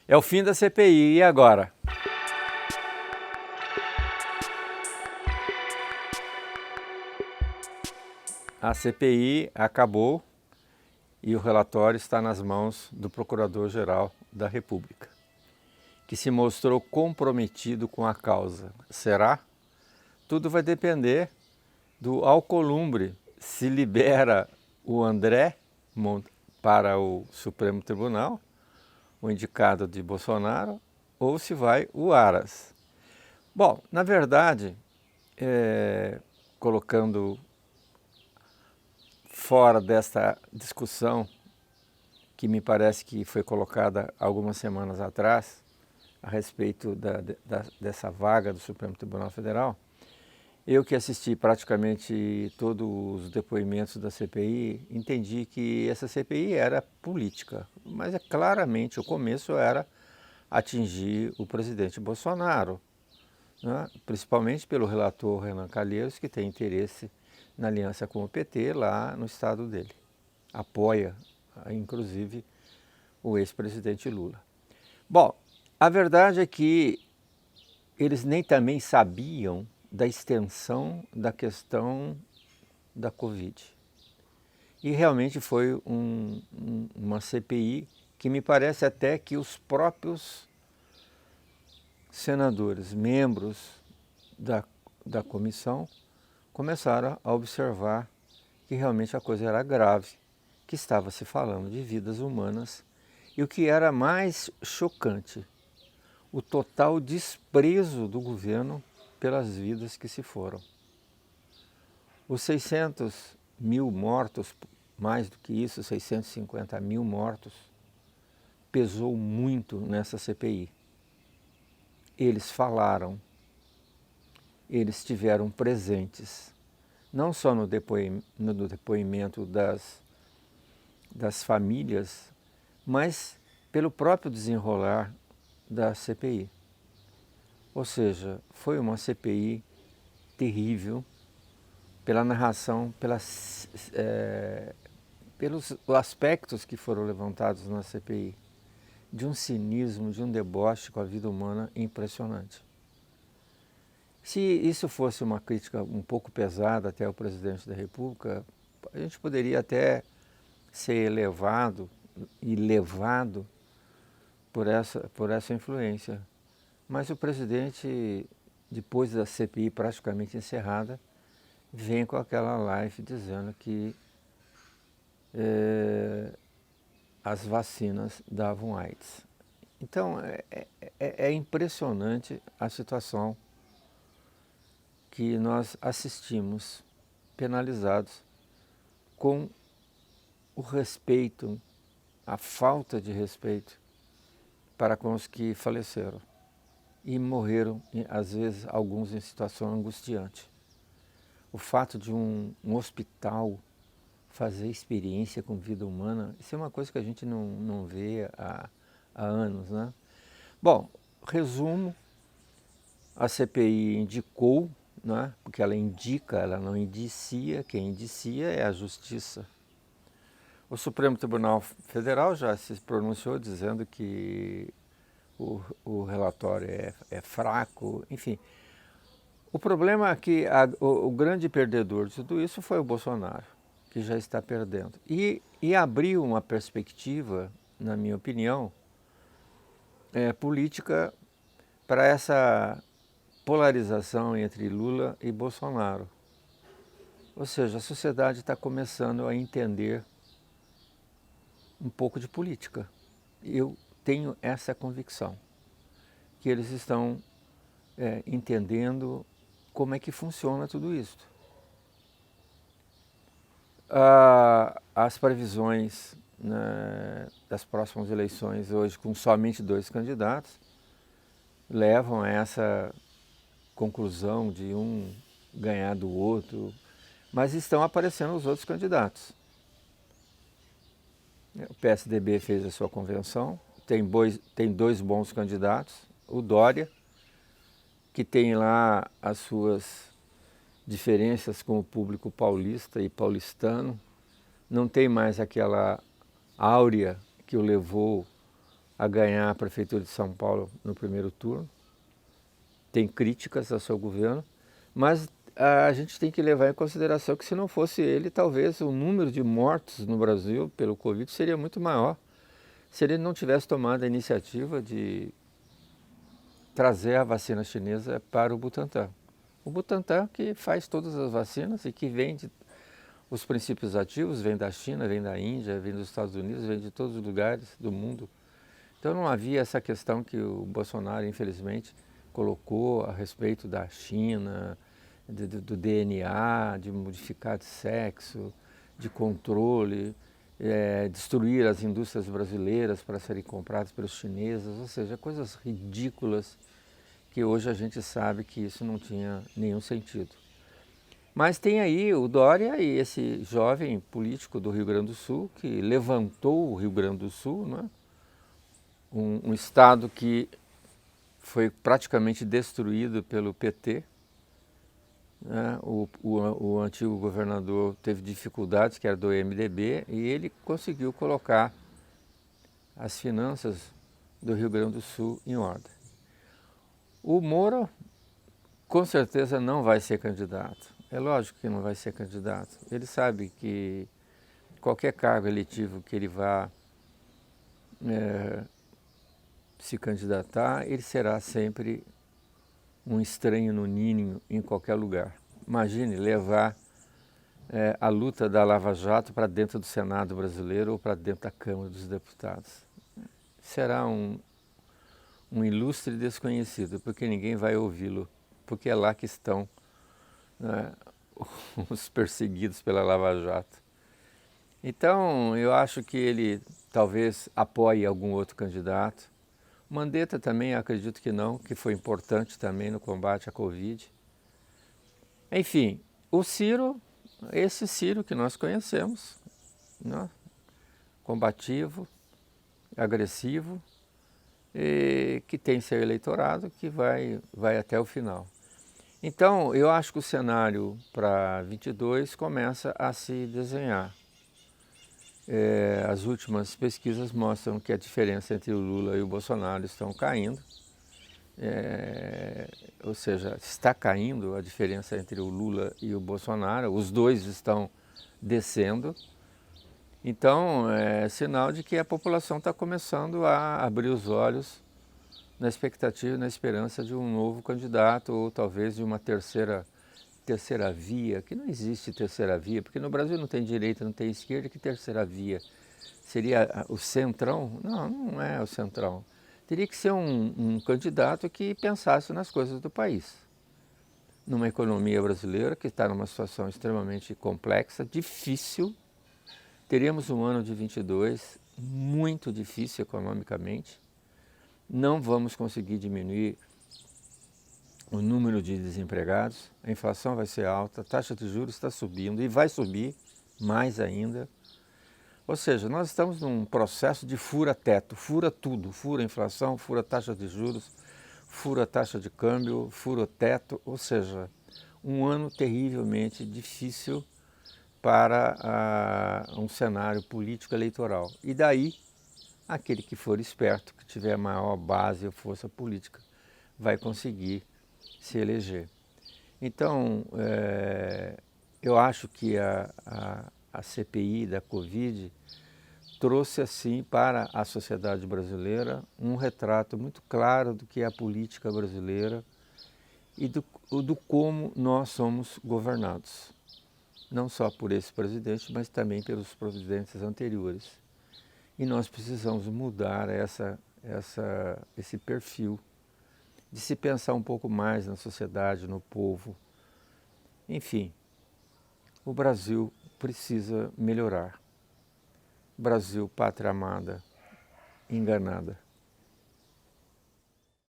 É o fim da CPI, e agora? A CPI acabou e o relatório está nas mãos do Procurador-Geral da República, que se mostrou comprometido com a causa. Será? Tudo vai depender do Alcolumbre, se libera o André para o Supremo Tribunal, o indicado de Bolsonaro, ou se vai o Aras. Bom, na verdade, colocando fora desta discussão que me parece que foi colocada algumas semanas atrás a respeito dessa vaga do Supremo Tribunal Federal, eu que assisti praticamente todos os depoimentos da CPI, entendi que essa CPI era política, mas claramente o começo era atingir o presidente Bolsonaro, né? Principalmente pelo relator Renan Calheiros, que tem interesse na aliança com o PT lá no estado dele. Apoia, inclusive, o ex-presidente Lula. Bom, a verdade é que eles nem também sabiam da extensão da questão da Covid. E realmente foi uma CPI que me parece até que os próprios senadores, membros da comissão, começaram a observar que realmente a coisa era grave, que estava se falando de vidas humanas e o que era mais chocante, o total desprezo do governo pelas vidas que se foram. Os 600 mil mortos, mais do que isso, 650 mil mortos, pesou muito nessa CPI. Eles falaram, eles estiveram presentes, não só no depoimento das famílias, mas pelo próprio desenrolar da CPI. Ou seja, foi uma CPI terrível pela narração, pelos aspectos que foram levantados na CPI, de um cinismo, de um deboche com a vida humana impressionante. Se isso fosse uma crítica um pouco pesada até ao presidente da República, a gente poderia até ser elevado e levado por essa influência. Mas o presidente, depois da CPI praticamente encerrada, vem com aquela live dizendo que as vacinas davam AIDS. Então, é impressionante a situação que nós assistimos, penalizados com o respeito, a falta de respeito para com os que faleceram e morreram, às vezes, alguns em situação angustiante. O fato de um hospital fazer experiência com vida humana, isso é uma coisa que a gente não vê há anos, né? Bom, resumo, a CPI indicou, né? Porque ela indica, ela não indicia, quem indicia é a Justiça. O Supremo Tribunal Federal já se pronunciou dizendo que o relatório é fraco, enfim. O problema é que o grande perdedor de tudo isso foi o Bolsonaro, que já está perdendo. E abriu uma perspectiva, na minha opinião, política para essa polarização entre Lula e Bolsonaro. Ou seja, a sociedade está começando a entender um pouco de política. Eu tenho essa convicção, que eles estão entendendo como é que funciona tudo isso. As previsões, né, das próximas eleições hoje, com somente 2 candidatos, levam a essa conclusão de um ganhar do outro, mas estão aparecendo os outros candidatos. O PSDB fez a sua convenção, tem 2 bons candidatos, o Dória, que tem lá as suas diferenças com o público paulista e paulistano, não tem mais aquela áurea que o levou a ganhar a Prefeitura de São Paulo no primeiro turno. Tem críticas ao seu governo, mas a gente tem que levar em consideração que se não fosse ele, talvez o número de mortos no Brasil pelo Covid seria muito maior, se ele não tivesse tomado a iniciativa de trazer a vacina chinesa para o Butantan. O Butantan que faz todas as vacinas e que vende os princípios ativos, vem da China, vem da Índia, vem dos Estados Unidos, vem de todos os lugares do mundo. Então não havia essa questão que o Bolsonaro, infelizmente, colocou a respeito da China, do DNA, de modificar de sexo, de controle, destruir as indústrias brasileiras para serem compradas pelos chineses, ou seja, coisas ridículas que hoje a gente sabe que isso não tinha nenhum sentido. Mas tem aí o Dória e esse jovem político do Rio Grande do Sul que levantou o Rio Grande do Sul, né? Um estado que foi praticamente destruído pelo PT. Né? O antigo governador teve dificuldades, que era do MDB, e ele conseguiu colocar as finanças do Rio Grande do Sul em ordem. O Moro com certeza não vai ser candidato. É lógico que não vai ser candidato. Ele sabe que qualquer cargo eletivo que ele vá se candidatar, ele será sempre um estranho no ninho em qualquer lugar. Imagine levar a luta da Lava Jato para dentro do Senado brasileiro ou para dentro da Câmara dos Deputados. Será um ilustre desconhecido, porque ninguém vai ouvi-lo, porque é lá que estão, né, os perseguidos pela Lava Jato. Então, eu acho que ele talvez apoie algum outro candidato. Mandetta também, acredito que não, que foi importante também no combate à Covid. Enfim, o Ciro, esse Ciro que nós conhecemos, né? Combativo, agressivo, e que tem seu eleitorado que vai até o final. Então, eu acho que o cenário para 22 começa a se desenhar. As últimas pesquisas mostram que a diferença entre o Lula e o Bolsonaro estão caindo. Ou seja, está caindo a diferença entre o Lula e o Bolsonaro, os dois estão descendo. Então, é sinal de que a população está começando a abrir os olhos na expectativa, na esperança de um novo candidato ou talvez de uma terceira via, que não existe terceira via, porque no Brasil não tem direita, não tem esquerda, que terceira via? Seria o centrão? Não, não é o centrão. Teria que ser um candidato que pensasse nas coisas do país. Numa economia brasileira que está numa situação extremamente complexa, difícil. Teríamos um ano de 22 muito difícil economicamente. Não vamos conseguir diminuir o número de desempregados, a inflação vai ser alta, a taxa de juros está subindo e vai subir mais ainda. Ou seja, nós estamos num processo de fura-teto, fura tudo, fura a inflação, fura a taxa de juros, fura a taxa de câmbio, fura o teto, ou seja, um ano terrivelmente difícil para um cenário político eleitoral. E daí, aquele que for esperto, que tiver maior base ou força política, vai conseguir se eleger. Então, eu acho que a CPI da Covid trouxe assim para a sociedade brasileira um retrato muito claro do que é a política brasileira e do como nós somos governados. Não só por esse presidente, mas também pelos presidentes anteriores. E nós precisamos mudar esse perfil de se pensar um pouco mais na sociedade, no povo. Enfim, o Brasil precisa melhorar. Brasil, pátria amada, enganada.